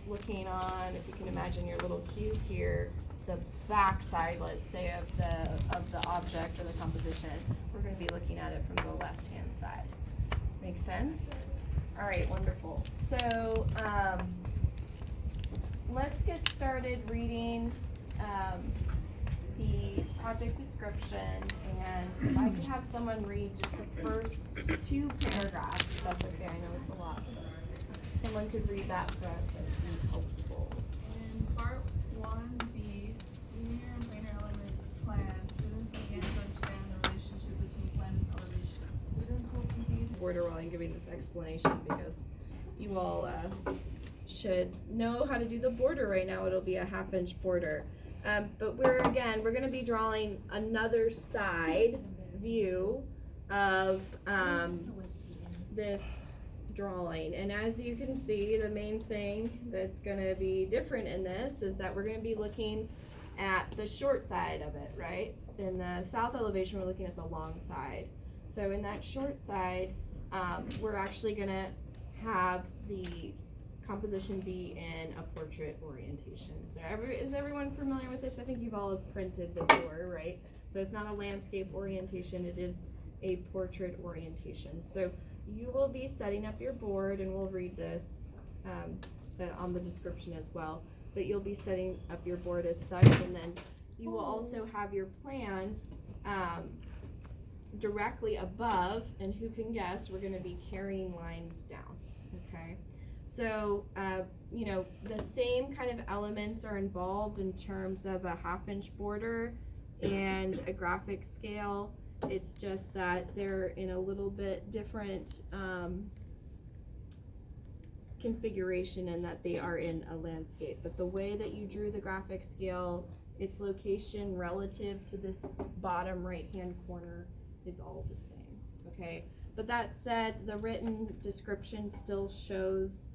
looking on, if you can imagine your little cube here, the back side, let's say, of the object or the composition, we're going to be looking at it from the left-hand side. Make sense? All right, wonderful. So let's get started reading the project description, and if I could have someone read just the first 2 paragraphs, if that's okay. I know it's a lot, but someone could read that for us, that would be helpful. In part 1B, linear and planar elements plan, students will begin to understand the relationship between plan and elevation. Students will continue to Border while I'm giving this explanation, because you all should know how to do the border right now. It'll be a 1/2-inch border. But we're going to be drawing another side view of this drawing. And as you can see, the main thing that's going to be different in this is that we're going to be looking at the short side of it, right? In the south elevation, we're looking at the long side. So in that short side, we're actually going to have the composition be in a portrait orientation. So is everyone familiar with this? I think you've all have printed before, right? So it's not a landscape orientation, it is a portrait orientation. So you will be setting up your board, and we'll read this on the description as well, but you'll be setting up your board as such, and then you will also have your plan directly above, and who can guess, we're going to be carrying lines down, okay? So, you know, the same kind of elements are involved in terms of a 1/2-inch border and a graphic scale. It's just that they're in a little bit different configuration in that they are in a landscape. But the way that you drew the graphic scale, its location relative to this bottom right-hand corner is all the same, okay? But that said, the written description still shows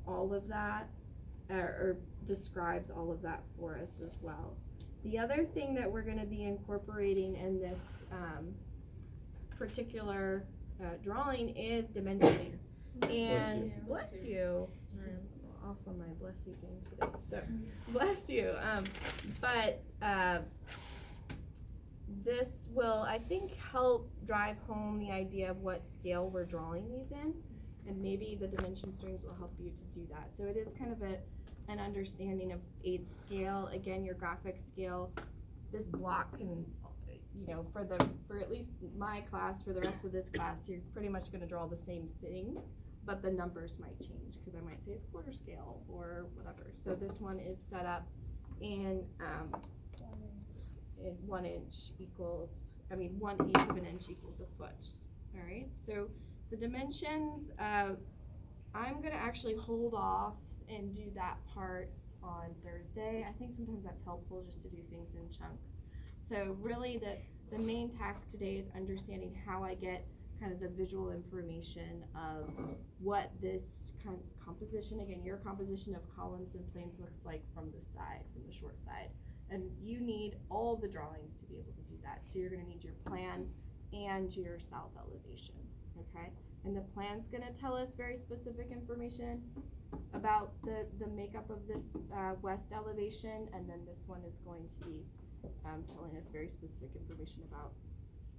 all of that, or describes all of that for us as well. The other thing that we're going to be incorporating in this particular drawing is dimensioning. And bless you. Sorry, I'm off on my bless you game today. So bless you. But this will, I think, help drive home the idea of what scale we're drawing these in. And maybe the dimension streams will help you to do that. So it is kind of an understanding of 8th scale. Again, your graphic scale, this block can, you know, for at least my class, for the rest of this class, you're pretty much going to draw the same thing, but the numbers might change, because I might say it's quarter scale or whatever. So this one is set up in 1 inch equals, 1/8 of an inch equals a foot. All right, so the dimensions, I'm going to actually hold off and do that part on Thursday. I think sometimes that's helpful just to do things in chunks. So really the main task today is understanding how I get kind of the visual information of what this kind of composition, again, your composition of columns and planes looks like from the side, from the short side. And you need all the drawings to be able to do that. So you're going to need your plan and your south elevation. Okay, and the plan's going to tell us very specific information about the makeup of this west elevation, and then this one is going to be telling us very specific information about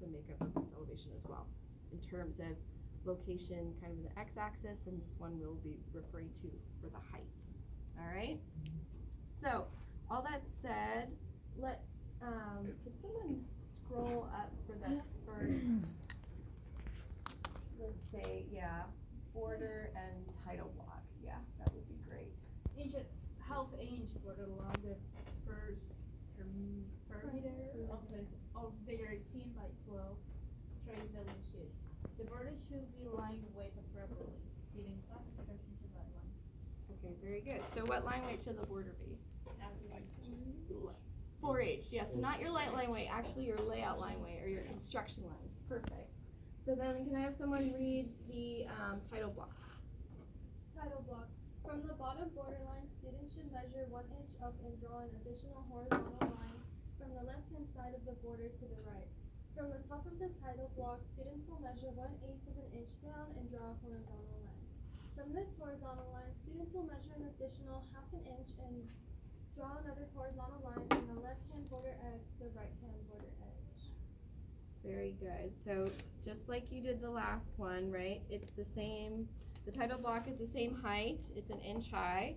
the makeup of this elevation as well, in terms of location, kind of the x-axis, and this one we'll be referring to for the heights. All right. So all that said, let's could someone scroll up for the first. Let's say, border and title block. Yeah, that would be great. Each 1/2-inch border along the perimeter of the 13 by 12 trace element sheet. The border should be lined weight appropriately, exceeding classification to that line. Okay, very good. So what line weight should the border be? 4H, yes, so not your light line weight, actually your layout line weight, or your construction lines. Perfect. So then can I have someone read the title block? Title block. From the bottom borderline, students should measure 1 inch up and draw an additional horizontal line from the left-hand side of the border to the right. From the top of the title block, students will measure 1/8 of an inch down and draw a horizontal line. From this horizontal line, students will measure an additional half an inch and draw another horizontal line from the left-hand border edge to the right-hand border edge. Very good. So just like you did the last one, right? It's the same, the title block is the same height, it's an inch high.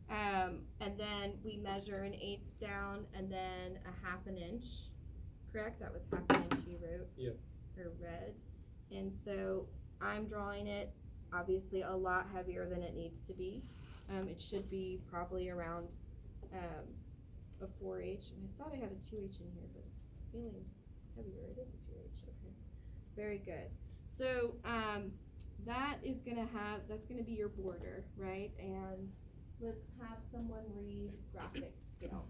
And then we measure an eighth down and then a half an inch, correct? That was half an inch you wrote? Yep. Or read. And so I'm drawing it obviously a lot heavier than it needs to be. It should be probably around a 4H. And I thought I had a 2H in here, but it's feeling heavier. It is a 2H, okay. Very good. So that's gonna be your border, right? And let's have someone read graphic scale.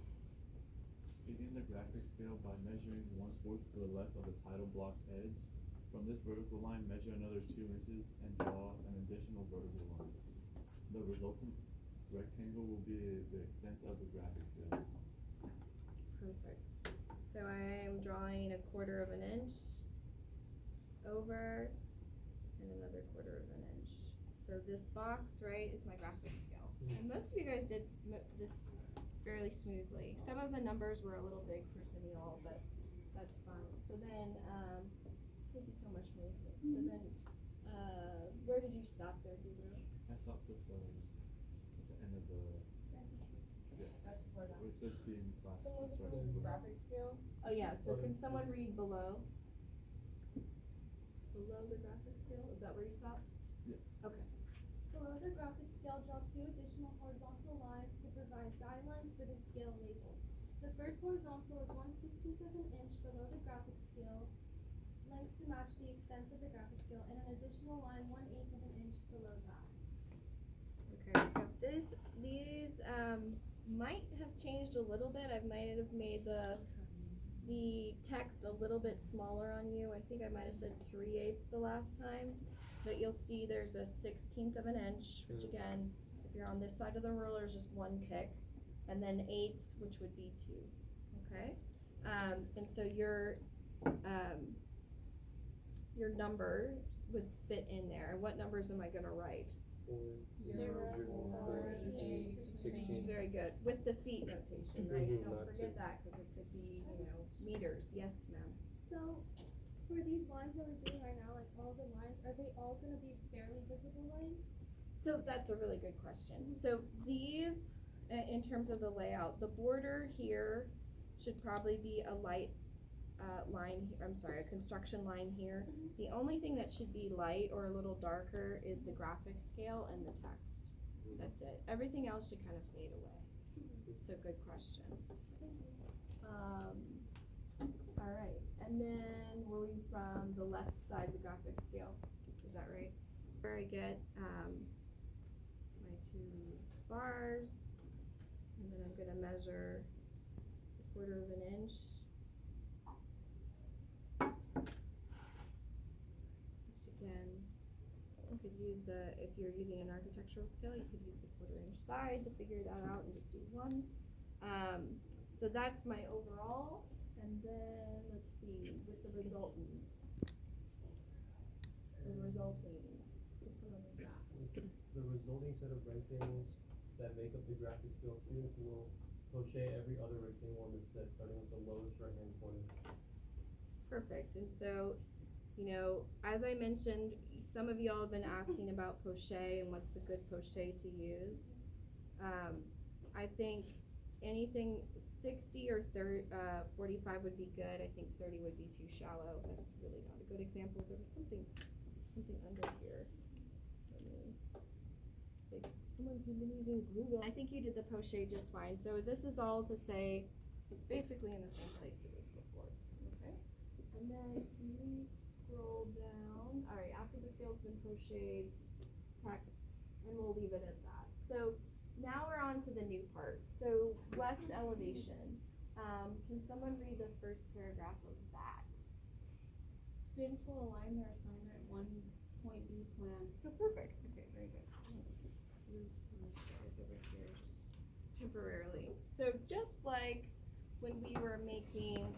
Begin the graphic scale by measuring 1/4 to the left of the title block's edge. From this vertical line, measure another 2 inches and draw an additional vertical line. The resultant rectangle will be the extent of the graphic scale. Perfect. So I am drawing a 1/4 of an inch over and another 1/4 of an inch. So this box, right, is my graphic scale. And most of you guys did this fairly smoothly. Some of the numbers were a little big for some of y'all, but that's fine. So then, thank you so much, Mason. So then, where did you stop there, Gabriel? I stopped at the end of the, That's for that. where it says C in class. Someone That's right. read the graphic scale. Oh yeah, so can someone read below? Below the graphic scale, is that where you stopped? Below the graphic scale, draw 2 additional horizontal lines to provide guidelines for the scale labels. The first horizontal is 1/16 of an inch below the graphic scale, length to match the extents of the graphic scale, and an additional line 1/8 of an inch below that. Okay, so these might have changed a little bit. I might have made the text a little bit smaller on you. I think I might have said 3/8 the last time. But you'll see there's a 1/16 of an inch, which again, if you're on this side of the ruler, is just 1 tick. And then 1/8, which would be 2, okay? And so your numbers would fit in there. What numbers am I gonna write? 16. Very good. With the feet notation, right? Mhm, Don't not forget to- that, because it could be, meters. Yes, ma'am. So, for these lines that we're doing right now, like all the lines, are they all gonna be barely visible lines? So that's a really good question. So these, in terms of the layout, the border here should probably be a light line, a construction line here. The only thing that should be light or a little darker is the graphic scale and the text. That's it. Everything else should kind of fade away. So good question. All right, and then moving from the left side of the graphic scale, is that right? Very good. My 2 bars, and then I'm gonna measure a 1/4 of an inch. Which again, you could use if you're using an architectural scale, you could use the 1/4 inch side to figure that out and just do 1. So that's my overall, and then, let's see, with the resulting, put some of that. The resulting set of rectangles that make up the graphic scale, students will crochet every other rectangle on this set, starting with the lowest right-hand corner. Perfect, and so, as I mentioned, some of y'all have been asking about poche and what's a good poche to use. I think anything 60 or 45 would be good. I think 30 would be too shallow. That's really not a good example. There was something under here. It's like someone's been using glue gun. I think you did the poche just fine. So this is all to say it's basically in the same place it was before. Okay, and then we scroll down. All right, after the scale's been pocheted, text, and we'll leave it at that. So now we're on to the new part. So west elevation. Can someone read the first paragraph of that? Students will align their assignment at 1.B plan. So perfect. Okay, very good. Move these guys over here just temporarily. So just like when we were making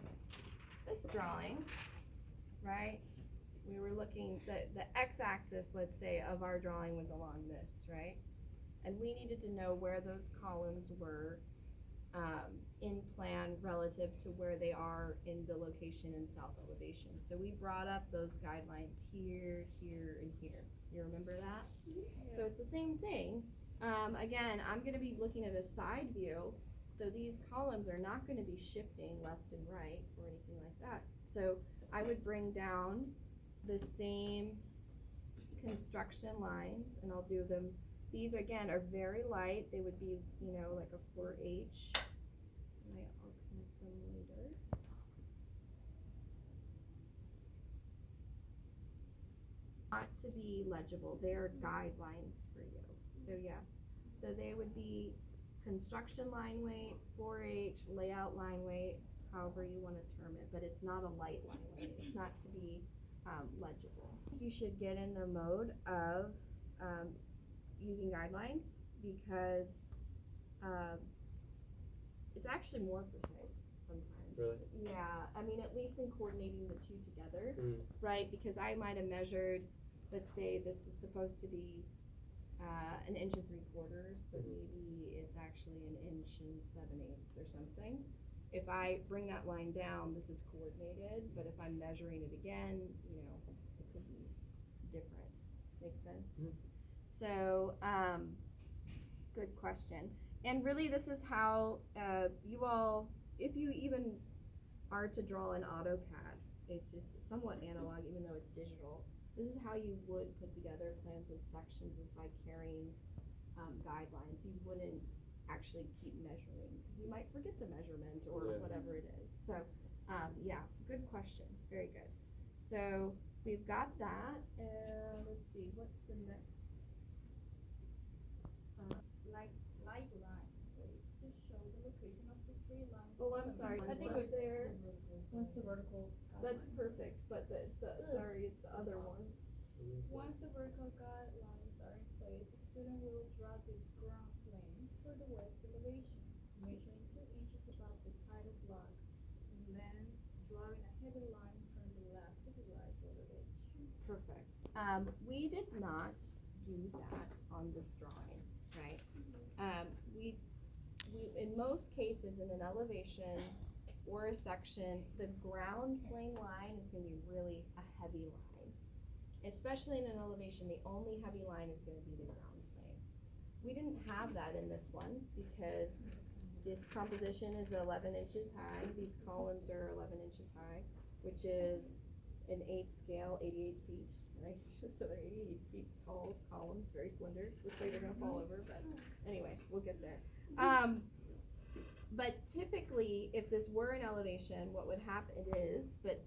this drawing, right? We were looking, the x-axis, let's say, of our drawing was along this, right? And we needed to know where those columns were in plan relative to where they are in the location in south elevation. So we brought up those guidelines here, here, and here. You remember that? So it's the same thing. Again, I'm gonna be looking at a side view, so these columns are not gonna be shifting left and right or anything like that. So I would bring down the same construction lines, and I'll do them. These again are very light. They would be, you know, like a 4H. I'll connect them later. Not to be legible. They are guidelines for you. So yes. So they would be construction line weight, 4H, layout line weight, however you want to term it, but it's not a light line weight. It's not to be legible. You should get in the mode of using guidelines because it's actually more precise sometimes. Really? Yeah, I mean, at least in coordinating the two together, Mm. right? Because I might have measured, let's say this was supposed to be 1 3/4 inches, but maybe it's actually 1 7/8 inches or something. If I bring that line down, this is coordinated, but if I'm measuring it again, you know, it could be different. Make sense? Mhm. So, good question. And really, this is how you all, if you even are to draw in AutoCAD, it's just somewhat analog, even though it's digital. This is how you would put together plans and sections, is by carrying guidelines. You wouldn't actually keep measuring because you might forget the measurement or Yeah. whatever it is. So, yeah, good question. Very good. So we've got that, and let's see, what's the next? Light line, wait, to show the location of the three lines. Oh, I'm sorry. I think What's it's there? What's the vertical? That's perfect, but it's the other ones. Once the vertical guidelines are in place, the student will draw the ground plane for the west elevation, measuring 2 inches above the title block, and then drawing a heavy line from the left to the right over it. Perfect. We did not do that on this drawing, right? We, in most cases, in an elevation or a section, the ground plane line is gonna be really a heavy line. Especially in an elevation, the only heavy line is gonna be the ground plane. We didn't have that in this one because this composition is 11 inches high. These columns are 11 inches high, which is an 8 scale, 88 feet, right? So they're 88 feet tall columns, very slender. Looks like they're gonna fall over, but anyway, we'll get there. But typically, if this were an elevation, what would happen is, if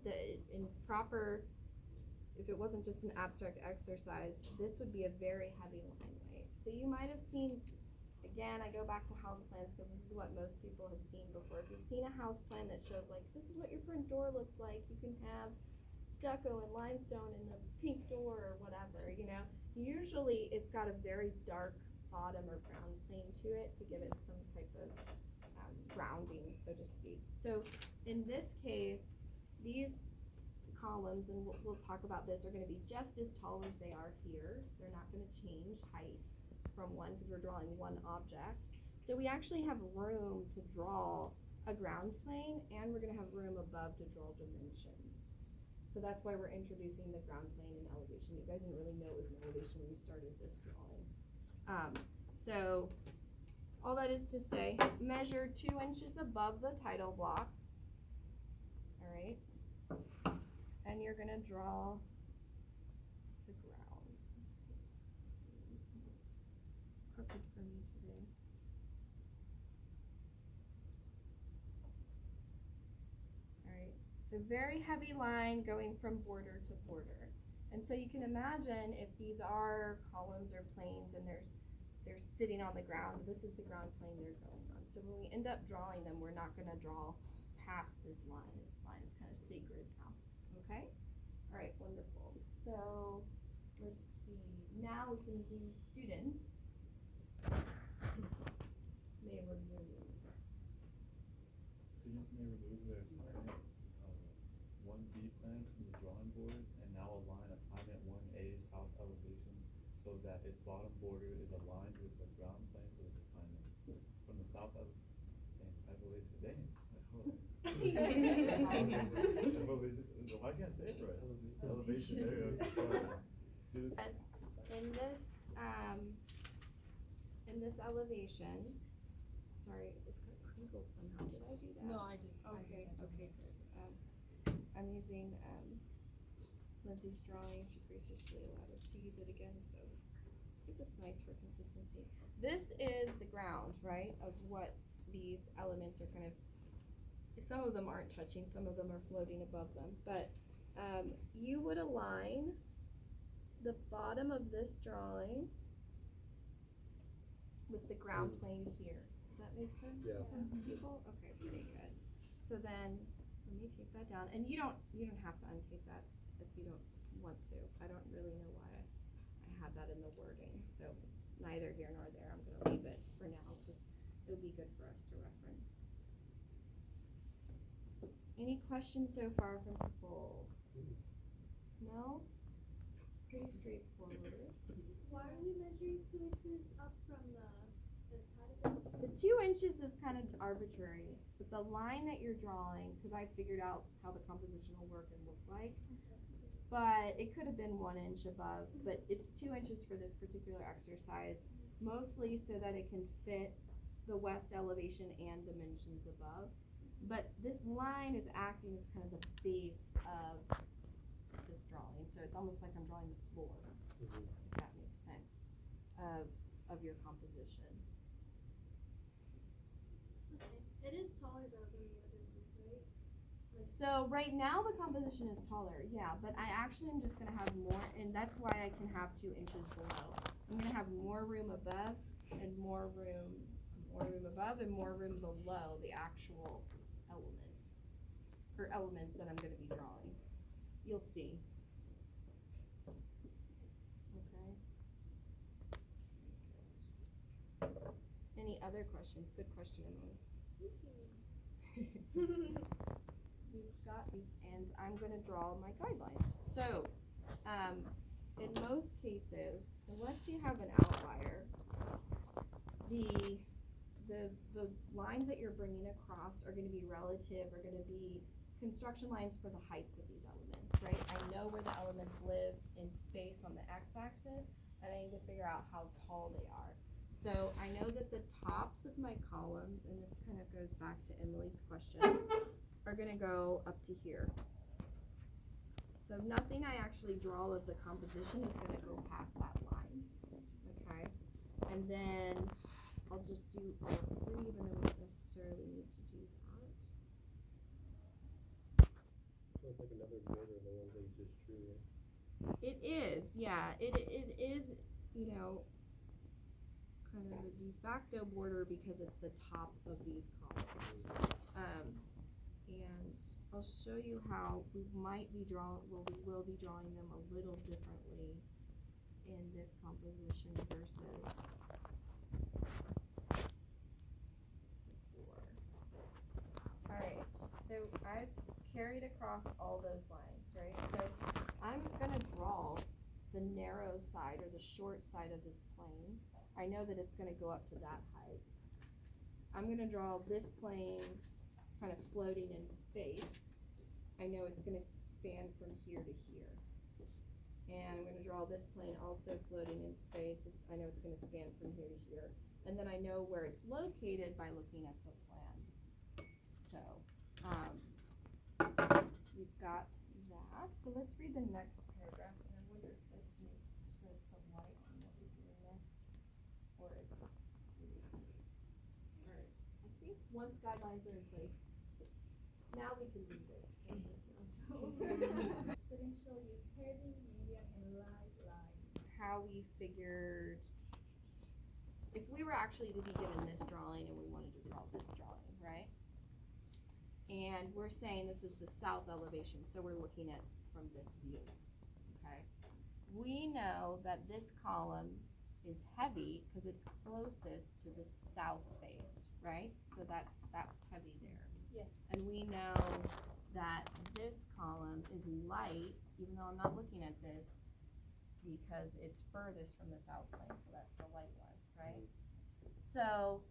it wasn't just an abstract exercise, this would be a very heavy line weight. So you might have seen, again, I go back to house plans because this is what most people have seen before. If you've seen a house plan that shows like, this is what your front door looks like, you can have stucco and limestone in the pink door or whatever, you know. Usually it's got a very dark bottom or ground plane to it to give it some type of grounding, so to speak. So in this case, these columns, and we'll talk about this, are gonna be just as tall as they are here. They're not gonna change height from one because we're drawing one object. So we actually have room to draw a ground plane, and we're gonna have room above to draw dimensions. So that's why we're introducing the ground plane and elevation. You guys didn't really know it was an elevation when we started this drawing. So all that is to say, measure 2 inches above the title block. All right. And you're gonna draw the ground. This is crooked for me today. Alright, so very heavy line going from border to border. And so you can imagine if these are columns or planes and they're sitting on the ground, this is the ground plane they're going on. So when we end up drawing them, we're not gonna draw past this line. This line is kind of sacred now. Okay? All right, wonderful. So let's see. Now we can do students may remove. Students may remove their assignment 1B plan from the drawing board and now align assignment 1A south elevation so that its bottom border is aligned with the ground plane for this assignment. From the south of, dang, elevation, dang, hold on. Elevation, why can't I say it right? Elevation, there you go, sorry. Students. In this elevation, sorry, it's got crinkled somehow, did I do that? No, I did. Okay, okay, good. I'm using, Lindsay's drawing, she graciously allowed us to use it again, so it's nice for consistency. This is the ground, right, of what these elements are kind of, some of them aren't touching, some of them are floating above them, but, you would align the bottom of this drawing with the ground plane here. Does that make sense? Yeah. for people? Okay, pretty good. So then, let me take that down, and you don't have to untape that if you don't want to. I don't really know why I had that in the wording, so it's neither here nor there. I'm gonna leave it for now, because it'll be good for us to reference. Any questions so far from people? No? Pretty straightforward. Why are we measuring 2 inches up from the title block? The 2 inches is kind of arbitrary, but the line that you're drawing, because I figured out how the composition will work and look like, but it could have been 1 inch above, but it's 2 inches for this particular exercise, mostly so that it can fit the west elevation and dimensions above. But this line is acting as kind of the base of this drawing, so it's almost like I'm drawing the floor, if that makes sense, of your composition. Okay. It is taller though than the other ones, right? So right now the composition is taller, yeah, but I actually am just gonna have more, and that's why I can have 2 inches below. I'm gonna have more room above and more room above and more room below the actual element, or elements that I'm gonna be drawing. You'll see. Okay. Any other questions? Good question, Emily. We've got these, and I'm gonna draw my guidelines. So, in most cases, unless you have an outlier, the lines that you're bringing across are gonna be relative, are gonna be construction lines for the heights of these elements, right? I know where the elements live in space on the x-axis, and I need to figure out how tall they are. So I know that the tops of my columns, and this kind of goes back to Emily's question, are gonna go up to here. So nothing I actually draw of the composition is gonna go past that line, okay? And then I'll just do all three, even though we don't necessarily need to do that. So it's like another border, the ones that you just drew, right? It is, yeah, it is, you know, kind of a de facto border because it's the top of these columns. And I'll show you how we might be we will be drawing them a little differently in this composition versus before. Alright, so I've carried across all those lines, right? So I'm gonna draw the narrow side or the short side of this plane. I know that it's gonna go up to that height. I'm gonna draw this plane kind of floating in space. I know it's gonna span from here to here. And I'm gonna draw this plane also floating in space. I know it's gonna span from here to here. And then I know where it's located by looking at the plan. So, we've got that. So let's read the next paragraph, and I wonder if this makes shed some light on what we're doing next, or if it's alright. I think once guidelines are in place, now we can read it. Students shall use heavy, medium, and light lines. How we figured, if we were actually to be given this drawing and we wanted to draw this drawing, right? And we're saying this is the south elevation, so we're looking at from this view, okay? We know that this column is heavy because it's closest to the south face, right? So that's heavy there. Yeah. And we know that this column is light, even though I'm not looking at this, because it's furthest from the south plane, so that's the light one, right? So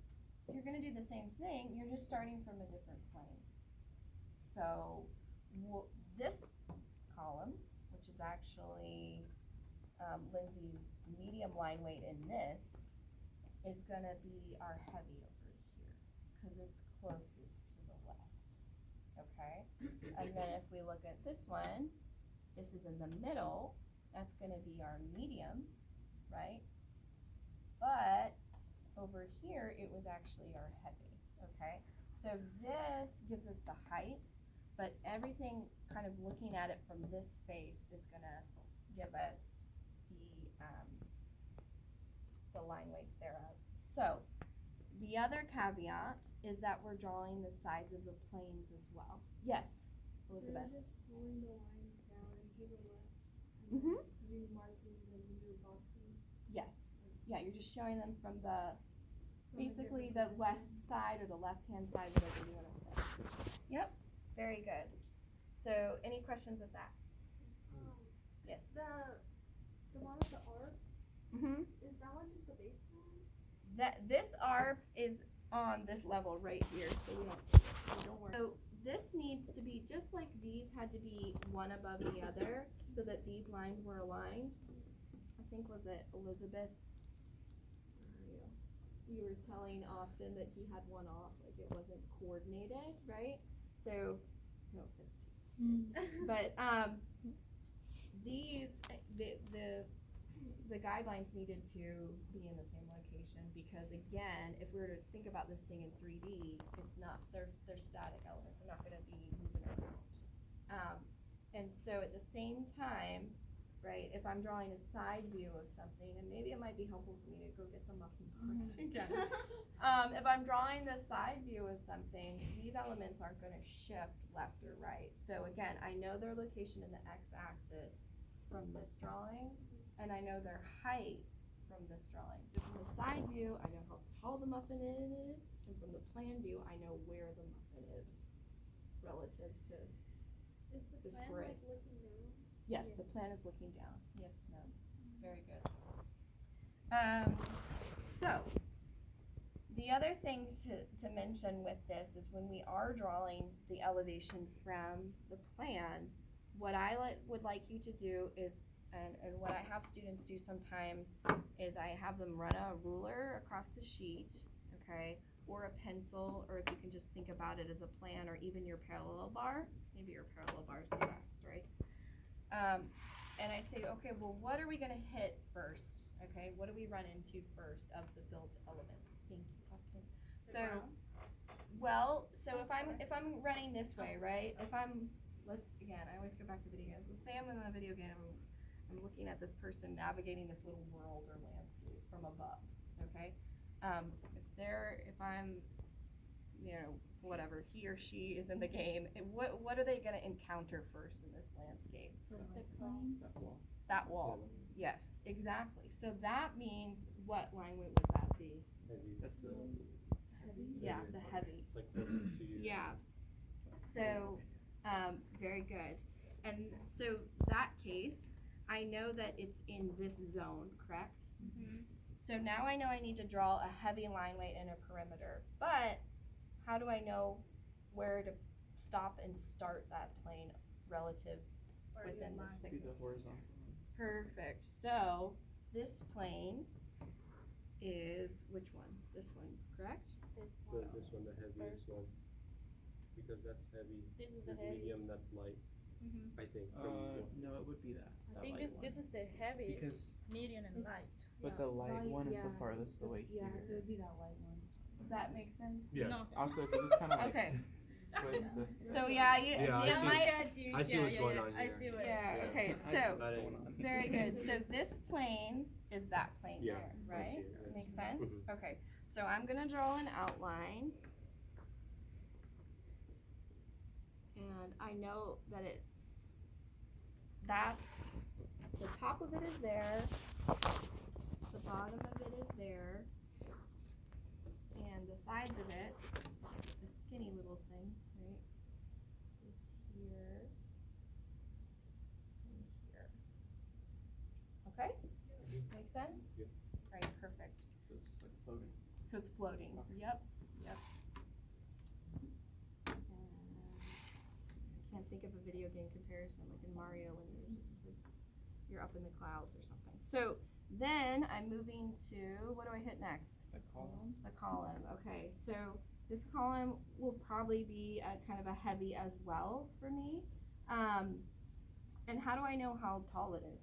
you're gonna do the same thing, you're just starting from a different plane. So this column, which is actually Lindsay's medium line weight in this, is gonna be our heavy over here, cause it's closest to the west, okay? And then if we look at this one, this is in the middle, that's gonna be our medium, right? But over here, it was actually our heavy, okay? So this gives us the heights, but everything kind of looking at it from this face is gonna give us the line weights thereof. So, the other caveat is that we're drawing the sides of the planes as well. Yes, Elizabeth? So you're just pulling the lines down and to the left, and Mm-hmm. remarking the meter boxes. Yes. Yeah, you're just showing them from the, from a basically different the west side or the left-hand side, whatever you wanna say. Yep, very good. So, any questions with that? Yes. The one with the arc, Mm-hmm. is that one just the base plan? This ARP is on this level right here, so we don't see it, so don't worry. So this needs to be, just like these had to be one above the other, so that these lines were aligned. I think, was it Elizabeth? Where are you? You were telling Austin that he had one off, like it wasn't coordinated, right? So, no offense to you, Austin. But, these, the guidelines needed to be in the same location, because again, if we were to think about this thing in 3D, it's not, they're static elements, they're not gonna be moving around. And so at the same time, right, if I'm drawing a side view of something, and maybe it might be helpful for me to go get the muffin box again. If I'm drawing the side view of something, these elements aren't gonna shift left or right. So again, I know their location in the x-axis from this drawing, and I know their height from this drawing. So from the side view, I know how tall the muffin is, and from the plan view, I know where the muffin is relative to Is the this plan grid. like looking down? Yes, the Yes. plan is looking down. Yes, ma'am. Very good. So, the other thing to mention with this is when we are drawing the elevation from the plan, what I would like you to do is, and what I have students do sometimes, is I have them run a ruler across the sheet, okay? Or a pencil, or if you can just think about it as a plan, or even your parallel bar. Maybe your parallel bar is the best, right? And I say, okay, well, what are we gonna hit first? Okay, what do we run into first of the built elements? Thank you, Austin. So, well, so if I'm running this way, right? If I'm, again, I always go back to video games. Let's say I'm in a video game, I'm looking at this person navigating this little world or landscape from above, okay? If I'm, you know, whatever, he or she is in the game, what are they gonna encounter first in this landscape? That wall. That wall, yes, exactly. So that means, what line weight would that be? Heavy. That's the. Yeah, the heavy. Like closest to you. Yeah. So, very good. And so that case, I know that it's in this zone, correct? So now I know I need to draw a heavy line weight and a perimeter, but how do I know where to stop and start that plane relative within this Be thickness? the horizontal. Perfect. So this plane is which one? This one, correct? This one, the heaviest one. Because that's heavy. This is This the heavy. medium, that's light. Mm-hmm. I think. from what- No, it would be that. I that think light this one. is the heaviest, Because, medium and light. but the light one is the farthest away Yeah, here. so it'd be that light one. Does that make sense? Yeah. No. Also, if you just kind of like Okay. twist this. So yeah, Yeah, I it see. might. Got you. I see yeah, what's yeah, going yeah. on I here. see what. Yeah. Yeah. Okay. I see So what's going on. very good. So this plane is that plane Yeah, there, I right? see it, yes. Makes sense? Mhm. Okay. So I'm gonna draw an outline. And I know that the top of it is there, the bottom of it is there, and the sides of it, the skinny little thing, right, is here and here. Okay? Make sense? Yep. Right, perfect. So it's just like floating. So it's floating. Yep. Yep. And I can't think of a video game comparison like in Mario when you're up in the clouds or something. So then I'm moving to, what do I hit next? The column. The column. Okay, so this column will probably be a kind of a heavy as well for me. And how do I know how tall it is?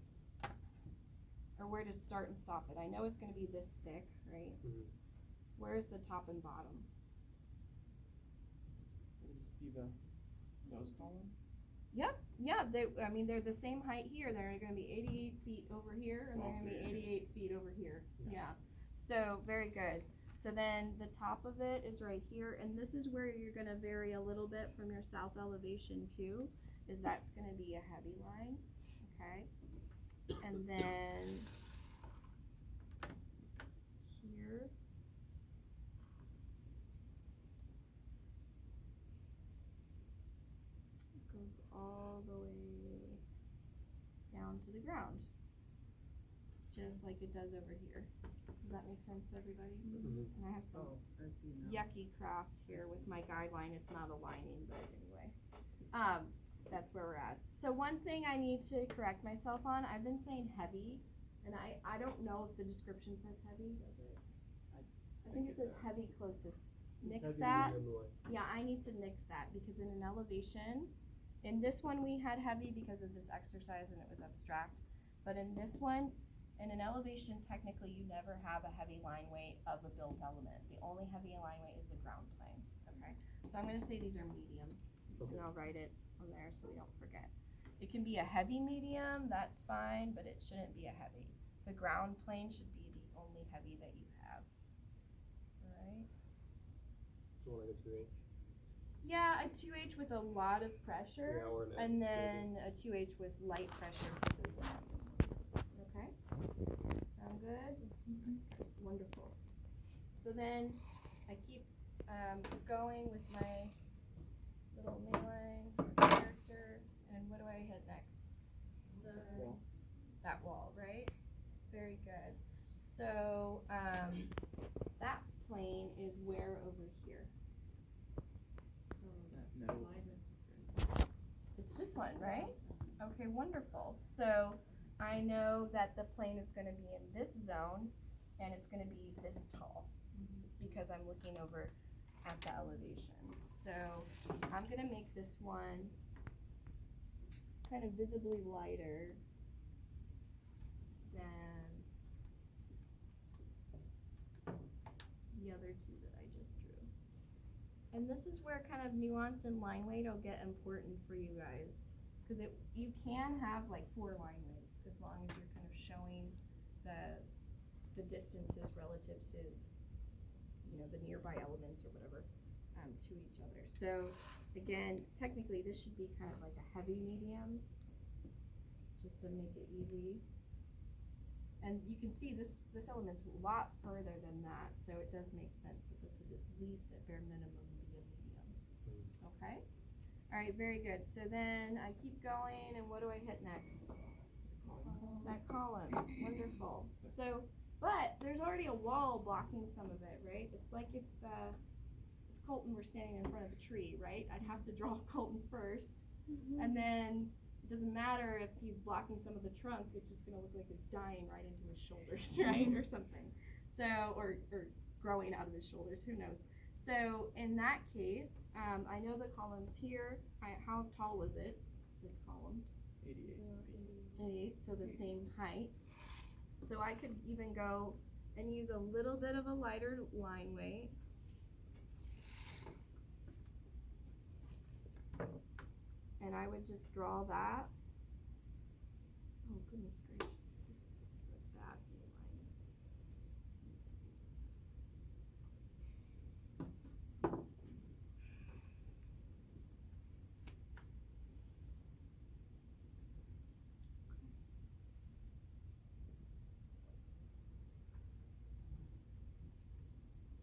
Or where to start and stop it? I know it's going to be this thick, right? Mhm. Where's the top and bottom? Would it just be those columns? Yep, yeah, they're the same height here. They're going to be 88 feet over here, and So they're going to be all 88 feet over here. Yeah. Yeah. So very good. So then the top of it is right here, and this is where you're going to vary a little bit from your south elevation too, is that's going to be a heavy line, okay? And then here, it goes all the way down to the ground, just like it does over here. Does that make sense to everybody? Mhm. And I have some yucky craft here with my guideline. It's not aligning, but anyway. That's where we're at. So one thing I need to correct myself on, I've been saying heavy, and I don't know if the description says heavy, does it? I think it says does. heavy closest. Nix Heavy, that. medium, light. Yeah, I need to nix that because in an elevation, in this one we had heavy because of this exercise and it was abstract. But in this one, in an elevation, technically you never have a heavy line weight of a built element. The only heavy line weight is the ground plane, okay? So I'm gonna say these are medium, Okay. and I'll write it on there so we don't forget. It can be a heavy medium, that's fine, but it shouldn't be a heavy. The ground plane should be the only heavy that you have, alright? So like a 2H. Yeah, a 2H with a lot of pressure, Yeah, or an and F, then a 2H with light pressure for the ground. Okay? Sound good? Wonderful. So then I keep going with my little mainline character, and what do I hit next? Wall. That wall, right? Very good. So that plane is where over here? No. It's this one, right? Okay, wonderful. So I know that the plane is going to be in this zone and it's going to be this tall because I'm looking over at the elevation. So I'm going to make this one kind of visibly lighter than the other two that I just drew. And this is where kind of nuance and line weight will get important for you guys. Because you can have like 4 line weights as long as you're kind of showing the distances relative to, you know, the nearby elements or whatever to each other. So again, technically this should be kind of like a heavy medium, just to make it easy. And you can see this element's a lot further than that, so it does make sense that this would at least at bare minimum be a medium. Okay? Alright, very good. So then I keep going, and what do I hit next? That column. Wonderful. So, but there's already a wall blocking some of it, right? It's like if Colton were standing in front of a tree, right? I'd have to draw Colton first, and then it doesn't matter if he's blocking some of the trunk, it's just gonna look like it's dying right into his shoulders, right? Or something. So, or growing out of his shoulders, who knows? So in that case, I know the column's here. How tall was it, this column? 88 feet. 88, so the same height. So I could even go and use a little bit of a lighter line weight. And I would just draw that. Oh, goodness gracious.